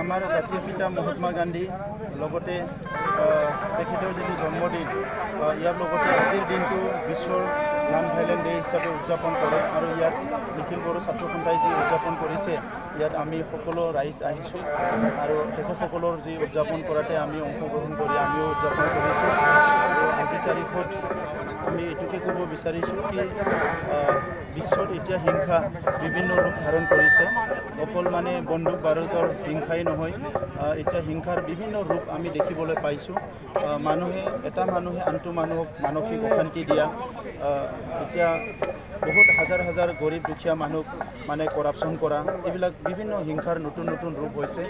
আমাৰ জাতিৰ পিতা মহাত্মা গান্ধী লগতে তেখেতৰ যিটো জন্মদিন ইয়াৰ লগতে আজিৰ দিনটো বিশ্বৰ নন ভাইলেণ্ট ডে হিচাপে উদযাপন কৰে আৰু ইয়াত নিখিল বড়ো ছাত্ৰ সন্থাই যি উদযাপন কৰিছে ইয়াত আমি সকলো ৰাইজ আহিছোঁ আৰু তেখেতসকলৰ যি উদযাপন কৰাতে আমি অংশগ্ৰহণ কৰি আমিও উদযাপন কৰিছোঁ আৰু আজিৰ তাৰিখত আমি এইটোকে ক'ব বিচাৰিছোঁ কি বিশ্বত এতিয়া হিংসা বিভিন্ন ৰূপ ধাৰণ কৰিছে অকল মানে বন্দুক বাৰুদৰ হিংসাই নহয় এতিয়া হিংসাৰ বিভিন্ন ৰূপ আমি দেখিবলৈ পাইছোঁ এটা মানুহে আনটো মানুহক মানসিক অশান্তি দিয়া এতিয়া বহুত হাজাৰ হাজাৰ গৰীব দুখীয়া মানুহ মানে কৰাপশ্যন কৰা এইবিলাক বিভিন্ন হিংসাৰ নতুন নতুন ৰূপ হৈছে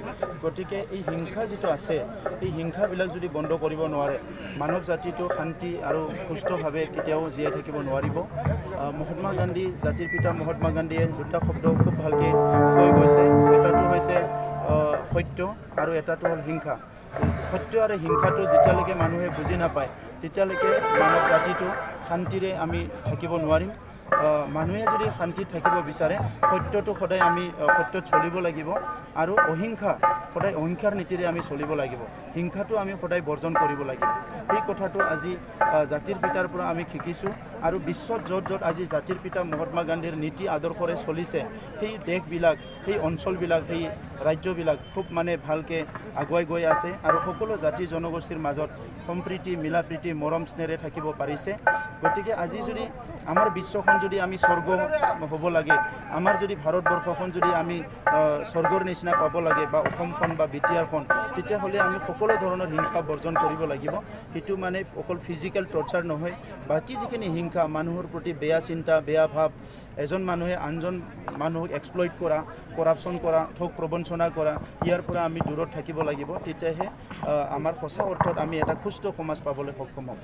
গতিকে এই হিংসা যিটো আছে এই হিংসাবিলাক যদি বন্ধ কৰিব নোৱাৰে মানৱ জাতিটো শান্তি আৰু সুস্থভাৱে কেতিয়াও জীয়াই থাকিব নোৱাৰিব মহাত্মা গান্ধী জাতিৰ পিতা মহাত্মা গান্ধীয়ে দুটা শব্দ খুব ভালকৈ কৈ গৈছে এটাটো হৈছে সত্য আৰু এটাটো হ'ল হিংসা সত্য আৰু হিংসাটো যেতিয়ালৈকে মানুহে বুজি নাপায় তেতিয়ালৈকে মানৱ জাতিটো শান্তিৰে আমি থাকিব নোৱাৰিম মানুহে যদি শান্তিত থাকিব বিচাৰে সত্যটো সদায় আমি সত্যত চলিব লাগিব আৰু অহিংসা সদায় অহিংসাৰ নীতিৰে আমি চলিব লাগিব হিংসাটো আমি সদায় বৰ্জন কৰিব লাগিব এই কথাটো আজি জাতিৰ পিতাৰ পৰা আমি শিকিছোঁ আৰু বিশ্বত য'ত য'ত আজি জাতিৰ পিতা মহাত্মা গান্ধীৰ নীতি আদৰ্শৰে চলিছে সেই দেশবিলাক সেই অঞ্চলবিলাক সেই ৰাজ্যবিলাক খুব মানে ভালকৈ আগুৱাই গৈ আছে আৰু সকলো জাতি জনগোষ্ঠীৰ মাজত সম্প্ৰীতি মিলা প্ৰীতি মৰম স্নেহেৰে থাকিব পাৰিছে গতিকে আজি যদি আমাৰ বিশ্বখন যদি আমি স্বৰ্গ হ'ব লাগে আমাৰ যদি ভাৰতবৰ্ষখন যদি আমি স্বৰ্গৰ নিচিনা পাব লাগে বা অসমখন বা বিটিআৰখন তেতিয়াহ'লে আমি সকলো ধৰণৰ হিংসা বৰ্জন কৰিব লাগিব সেইটো মানে অকল ফিজিকেল টৰ্চাৰ নহয় বাকী যিখিনি হিংসা মানুহৰ প্ৰতি বেয়া চিন্তা বেয়া ভাৱ এজন মানুহে আনজন মানুহক এক্সপ্লইট কৰা কৰাপশ্যন কৰা ঠগ প্ৰবঞ্চনা কৰা ইয়াৰ পৰা আমি দূৰত থাকিব লাগিব তেতিয়াহে আমাৰ সঁচা অৰ্থত আমি এটা সুস্থ সমাজ পাবলৈ সক্ষম হ'ম